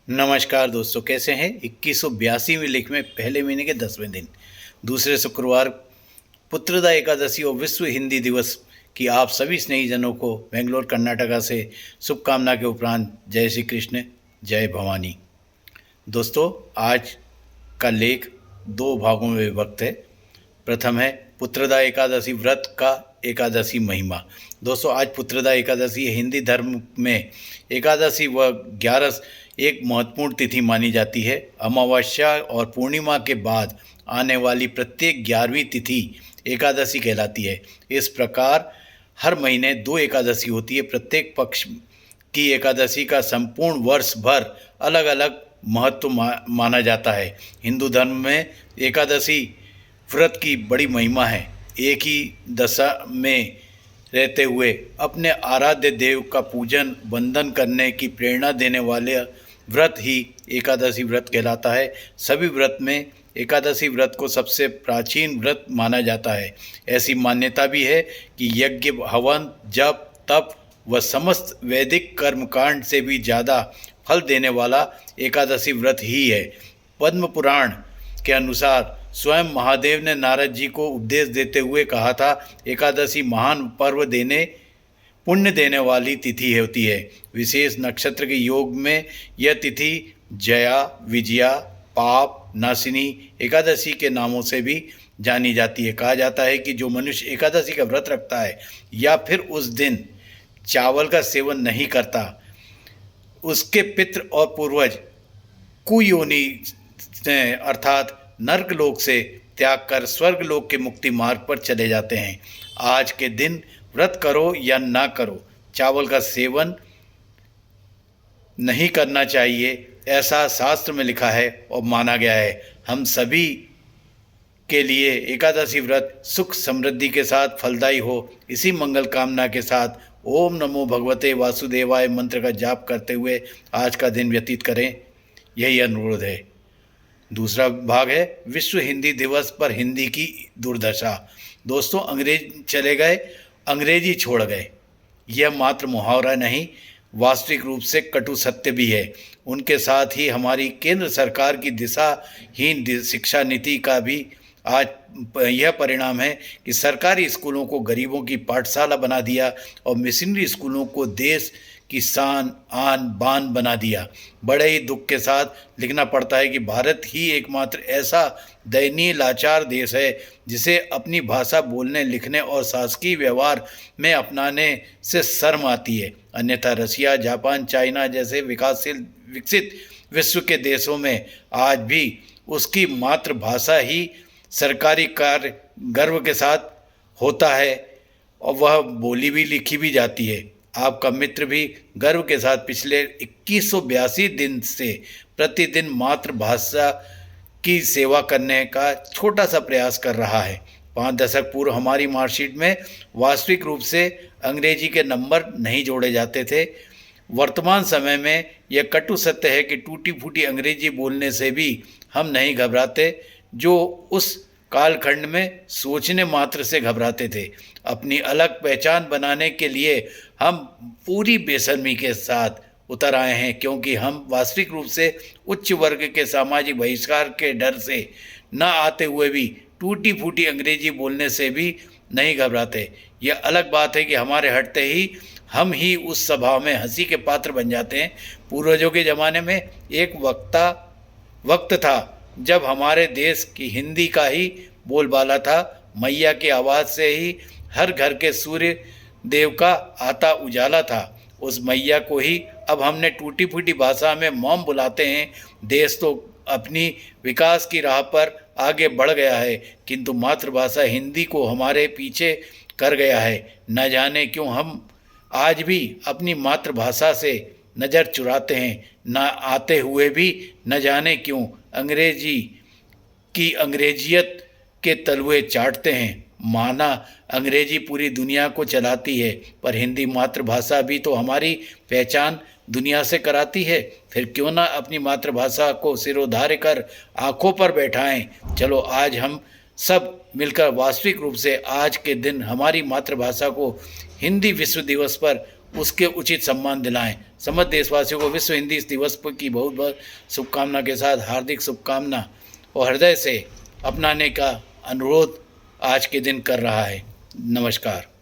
नमस्कार दोस्तों, कैसे हैं। 2182वीं लेख में पहले महीने के 10वें दिन दूसरे शुक्रवार पुत्रदा एकादशी और विश्व हिंदी दिवस की आप सभी स्नेहीजनों को बेंगलोर कर्नाटका से शुभकामना के उपरांत जय श्री कृष्ण, जय भवानी। दोस्तों, आज का लेख दो भागों में विभक्त है। प्रथम है पुत्रदा एकादशी व्रत का एकादशी महिमा। दोस्तों, आज पुत्रदा एकादशी हिंदी धर्म में एकादशी व 11 एक महत्वपूर्ण तिथि मानी जाती है। अमावस्या और पूर्णिमा के बाद आने वाली प्रत्येक 11वीं तिथि एकादशी कहलाती है। इस प्रकार हर महीने 2 एकादशी होती है। प्रत्येक पक्ष की एकादशी का संपूर्ण वर्ष भर अलग अलग महत्व माना जाता है। हिंदू धर्म में एकादशी व्रत की बड़ी महिमा है। एक ही दशा में रहते हुए अपने आराध्य देव का पूजन वंदन करने की प्रेरणा देने वाले व्रत ही एकादशी व्रत कहलाता है। सभी व्रत में एकादशी व्रत को सबसे प्राचीन व्रत माना जाता है। ऐसी मान्यता भी है कि यज्ञ, हवन, जप, तप व समस्त वैदिक कर्मकांड से भी ज़्यादा फल देने वाला एकादशी व्रत ही है। पद्म पुराण के अनुसार स्वयं महादेव ने नारद जी को उपदेश देते हुए कहा था, एकादशी महान पर्व पुण्य देने वाली तिथि होती है। विशेष नक्षत्र के योग में यह तिथि जया, विजया, पाप नाशिनी एकादशी के नामों से भी जानी जाती है। कहा जाता है कि जो मनुष्य एकादशी का व्रत रखता है या फिर उस दिन चावल का सेवन नहीं करता, उसके पितृ और पूर्वज कुयोनि अर्थात नर्क लोक से त्याग कर स्वर्ग लोक के मुक्ति मार्ग पर चले जाते हैं। आज के दिन व्रत करो या ना करो, चावल का सेवन नहीं करना चाहिए, ऐसा शास्त्र में लिखा है और माना गया है। हम सभी के लिए एकादशी व्रत सुख समृद्धि के साथ फलदायी हो, इसी मंगल कामना के साथ ओम नमो भगवते वासुदेवाय मंत्र का जाप करते हुए आज का दिन व्यतीत करें, यही अनुरोध है। दूसरा भाग है विश्व हिंदी दिवस पर हिंदी की दुर्दशा। दोस्तों, अंग्रेज चले गए, अंग्रेजी छोड़ गए, यह मात्र मुहावरा नहीं, वास्तविक रूप से कटु सत्य भी है। उनके साथ ही हमारी केंद्र सरकार की दिशाहीन शिक्षा नीति का भी आज यह परिणाम है कि सरकारी स्कूलों को गरीबों की पाठशाला बना दिया और मिशनरी स्कूलों को देश की शान आन बान बना दिया। बड़े ही दुख के साथ लिखना पड़ता है कि भारत ही एकमात्र ऐसा दयनीय लाचार देश है जिसे अपनी भाषा बोलने, लिखने और शासकीय व्यवहार में अपनाने से शर्म आती है। अन्यथा रसिया, जापान, चाइना जैसे विकसित विश्व के देशों में आज भी उसकी मातृभाषा ही सरकारी कार्य गर्व के साथ होता है और वह बोली भी लिखी भी जाती है। आपका मित्र भी गर्व के साथ पिछले 2182 दिन से प्रतिदिन मातृभाषा की सेवा करने का छोटा सा प्रयास कर रहा है। 5 दशक पूर्व हमारी मार्कशीट में वास्तविक रूप से अंग्रेजी के नंबर नहीं जोड़े जाते थे। वर्तमान समय में यह कटु सत्य है कि टूटी फूटी अंग्रेजी बोलने से भी हम नहीं घबराते, जो उस कालखंड में सोचने मात्र से घबराते थे। अपनी अलग पहचान बनाने के लिए हम पूरी बेशर्मी के साथ उतर आए हैं, क्योंकि हम वास्तविक रूप से उच्च वर्ग के सामाजिक बहिष्कार के डर से न आते हुए भी टूटी फूटी अंग्रेजी बोलने से भी नहीं घबराते। यह अलग बात है कि हमारे हटते ही हम ही उस सभा में हंसी के पात्र बन जाते हैं। पूर्वजों के ज़माने में एक वक्त था जब हमारे देश की हिंदी का ही बोलबाला था। मैया की आवाज़ से ही हर घर के सूर्य देव का आता उजाला था। उस मैया को ही अब हमने टूटी फूटी भाषा में मॉम बुलाते हैं। देश तो अपनी विकास की राह पर आगे बढ़ गया है, किंतु मातृभाषा हिंदी को हमारे पीछे कर गया है। न जाने क्यों हम आज भी अपनी मातृभाषा से नज़र चुराते हैं, न आते हुए भी न जाने क्यों अंग्रेजी की अंग्रेजियत के तलवे चाटते हैं। माना अंग्रेजी पूरी दुनिया को चलाती है, पर हिंदी मातृभाषा भी तो हमारी पहचान दुनिया से कराती है। फिर क्यों ना अपनी मातृभाषा को सिरोधार्य कर आंखों पर बैठाएं। चलो आज हम सब मिलकर वास्तविक रूप से आज के दिन हमारी मातृभाषा को हिंदी विश्व दिवस पर उसके उचित सम्मान दिलाएं। समस्त देशवासियों को विश्व हिंदी दिवस की बहुत बहुत शुभकामना के साथ हार्दिक शुभकामना और हृदय से अपनाने का अनुरोध आज के दिन कर रहा है। नमस्कार।